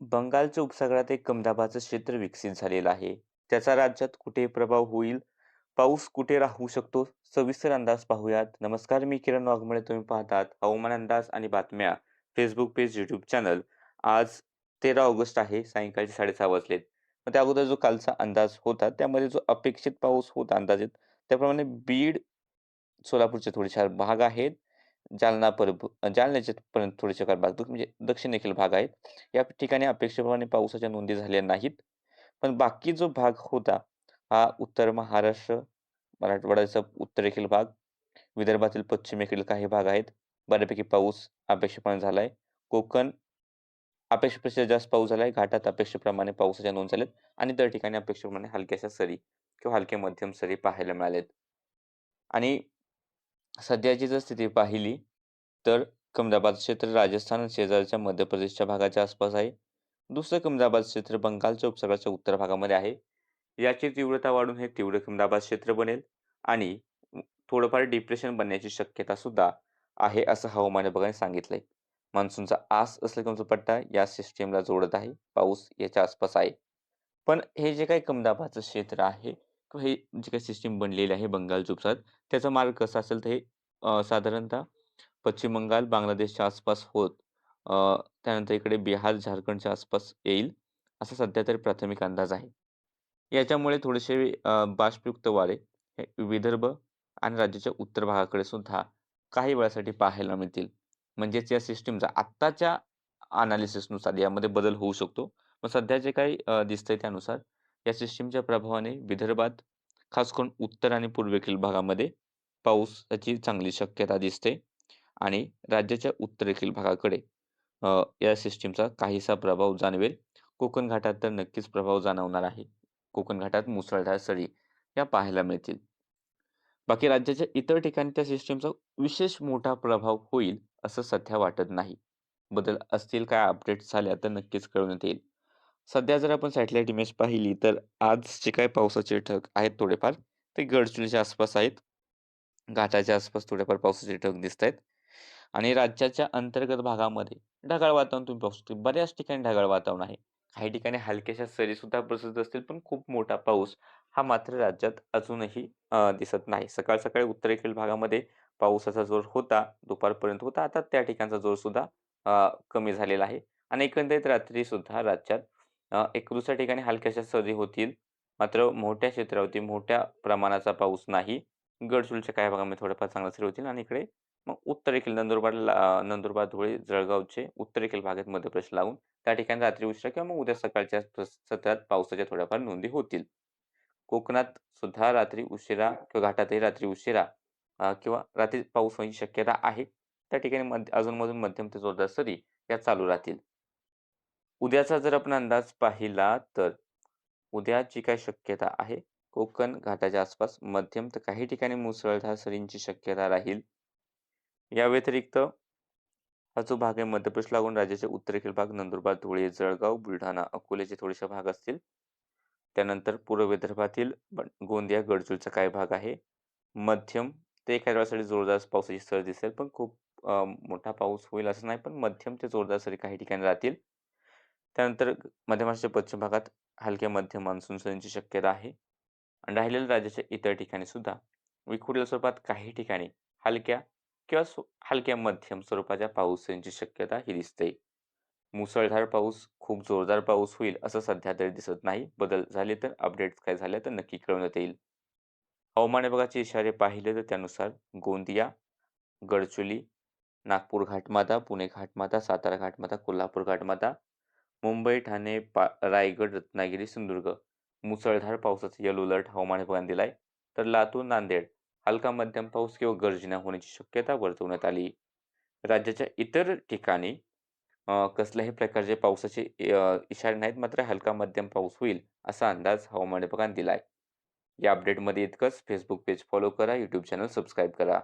बंगालच्या उपसागरात एक कमदाबाचं क्षेत्र विकसित झालेलं आहे. त्याचा राज्यात कुठे प्रभाव होईल? पाऊस कुठे राहू शकतो? सविस्तर अंदाज पाहूयात. नमस्कार, मी किरण वाघमोडे. तुम्ही पाहतात हवामान अंदाज आणि बातम्या. Facebook page, YouTube channel. आज 13 ऑगस्ट आहे. सायंकाळचे 6:30 वाजलेत. मग त्या अगोदर जो कालचा अंदाज होता, त्यामध्ये जो अपेक्षित पाऊस होता अंदाजित, त्याप्रमाणे बीड, सोलापूरचे थोडेफार भाग आहेत. जालन्याचे पण थोडेसे भाग म्हणजे दक्षिणेकडील भाग आहेत. या ठिकाणी अपेक्षेप्रमाणे पावसाच्या नोंदी झाल्या नाहीत. पण बाकी जो भाग होता, हा उत्तर महाराष्ट्र, मराठवाड्याचा उत्तरेकडील भाग, विदर्भातील पश्चिमेकडील काही भाग आहेत. बऱ्यापैकी पाऊस अपेक्षेप्रमाणे झालाय. कोकण अपेक्षेपेक्षा जास्त पाऊस झालाय. घाटात अपेक्षेप्रमाणे पावसाच्या नोंद झाल्यात आणि इतर ठिकाणी अपेक्षेप्रमाणे हलक्याशा सरी किंवा हलक्या मध्यम सरी पाहायला मिळाल्यात. आणि सध्याची जर स्थिती पाहिली, तर कमदाबाद क्षेत्र राजस्थान शेजारच्या मध्य प्रदेशच्या भागाच्या आसपास आहे. दुसरं कमदाबाद क्षेत्र बंगालच्या उपसागराच्या उत्तर भागामध्ये आहे. याची तीव्रता वाढून हे तीव्र कमदाबाद क्षेत्र बनेल आणि थोडंफार डिप्रेशन बनण्याची शक्यता सुद्धा आहे, असं हवामान विभागाने सांगितलंय. मान्सूनचा आस असलेला पट्टा या सिस्टीमला जोडत आहे. पाऊस याच्या आसपास आहे. पण हे जे काही कमदाबादचं क्षेत्र आहे किंवा हे जी काही सिस्टीम बनलेली आहे बंगालच्या उपसागरात, त्याचा मार्ग कसा असेल तर हे साधारणतः पश्चिम बंगाल, बांगलादेशच्या आसपास होत अ, त्यानंतर इकडे बिहार, झारखंडच्या आसपास येईल, असा सध्या तरी प्राथमिक अंदाज आहे. याच्यामुळे थोडेसे बाष्पयुक्त वारे हे विदर्भ आणि राज्याच्या उत्तर भागाकडे सुद्धा काही वेळासाठी पाहायला मिळतील. म्हणजेच या सिस्टमचा आत्ताच्या एनालिसिसनुसार यामध्ये बदल होऊ शकतो. मग सध्या जे काही दिसतंय त्यानुसार या सिस्टमच्या प्रभावाने विदर्भात, खास करून उत्तर आणि पूर्वेकडील भागामध्ये पावसाची चांगली शक्यता दिसते आणि राज्याच्या उत्तरेकडील भागाकडे या सिस्टमचा काहीसा प्रभाव जाणवेल. कोकण घाटात तर नक्कीच प्रभाव जाणवणार आहे. कोकण घाटात मुसळधार सरी या पाहायला मिळतील. बाकी राज्याच्या इतर ठिकाणी त्या सिस्टमचा विशेष मोठा प्रभाव होईल असं सध्या वाटत नाही. बदल असतील, काय अपडेट्स झाल्या तर नक्कीच कळवण्यात येईल. सध्या जर आपण सॅटेलाईट इमेज पाहिली तर आजचे काय पावसाचे ढग आहेत थोडेफार, ते गडचिरोलीच्या आसपास आहेत. घाटाच्या आसपास थोडेफार पावसाचे ढग दिसतायत आणि राज्याच्या अंतर्गत भागामध्ये ढगाळ वातावरण तुम्ही पाहू शकता. बऱ्याच ठिकाणी ढगाळ वातावरण आहे. काही ठिकाणी हलक्याशा सरी सुद्धा बसत असतील, पण खूप मोठा पाऊस हा मात्र राज्यात अजूनही दिसत नाही. सकाळ-सकाळी उत्तरेकडील भागामध्ये पावसाचा जोर होता, दुपारपर्यंत होता. आता त्या ठिकाणचा जोर सुद्धा कमी झालेला आहे आणि एकंदरीत रात्री सुद्धा राज्यात एक दुसऱ्या ठिकाणी हलक्याशा सरी होतील. मात्र मोठ्या क्षेत्रावरती मोठ्या प्रमाणाचा पाऊस नाही. गडचिरोलीच्या काही भागामध्ये थोड्याफार चांगल्या सरी होतील आणि इकडे मग उत्तरेकडील नंदुरबार, धुळे, जळगावचे उत्तरेकडील भागात मध्य प्रदेश लागून त्या ठिकाणी रात्री उशिरा किंवा मग उद्या सकाळच्या सत्रात पावसाच्या थोड्याफार नोंदी होतील. कोकणात सुद्धा रात्री उशिरा किंवा घाटातही रात्री उशिरा किंवा रात्री पाऊस होण्याची शक्यता आहे. त्या ठिकाणी अधूनमधून मध्यम ते जोरदार सरी या चालू राहतील. उद्याचा जर आपण अंदाज पाहिला तर उद्याची काय शक्यता आहे? कोकण घाटाच्या आसपास मध्यम तर काही ठिकाणी मुसळधार सरींची शक्यता राहील. या व्यतिरिक्त हा जो भाग आहे मध्य प्रदेश लागून राज्याचे उत्तरेकडील भाग नंदुरबार, धुळे, जळगाव, बुलढाणा, अकोल्याचे थोडेसे भाग असतील. त्यानंतर पूर्व विदर्भातील गोंदिया, गडचिरोलीचा काही भाग आहे. मध्यम ते एखाद्या वेळेसाठी जोरदार पावसाची सर दिसेल, पण खूप मोठा पाऊस होईल असं नाही, पण मध्यम ते जोरदार सरी काही ठिकाणी राहतील. त्यानंतर मध्य महाराष्ट्राच्या पश्चिम भागात हलक्या मध्यम मान्सून सरींची शक्यता आहे. आणि राहिलेल्या राज्याच्या इतर ठिकाणी सुद्धा विखुरलेल्या स्वरूपात काही ठिकाणी हलक्या किंवा हलक्या मध्यम स्वरूपाच्या पावसाची शक्यता ही दिसते. मुसळधार पाऊस, खूप जोरदार पाऊस होईल असं सध्या तरी दिसत नाही. बदल झाले तर अपडेट्स काय झाले तर नक्की कळवण्यात येईल. हवामान विभागाचे इशारे पाहिले तर त्यानुसार गोंदिया, गडचिरोली, नागपूर घाटमाथा, पुणे घाटमाथा, सातारा घाटमाथा, कोल्हापूर घाटमाथा, मुंबई, ठाणे, रायगड, रत्नागिरी, सिंधुदुर्ग मुसळधार पावसाचा येलो अलर्ट हवामान विभागाने दिलाय. तर लातूर, नांदेड हलका मध्यम पाऊस किंवा गर्जना होण्याची शक्यता वर्तवण्यात आली. राज्याच्या इतर ठिकाणी कसल्याही प्रकारचे पावसाचे इशारे नाहीत, मात्र हलका मध्यम पाऊस होईल असा अंदाज हवामान विभागाने दिलाय. या अपडेटमध्ये इतकंच. फेसबुक पेज फॉलो करा, यूट्यूब चॅनल सबस्क्राईब करा.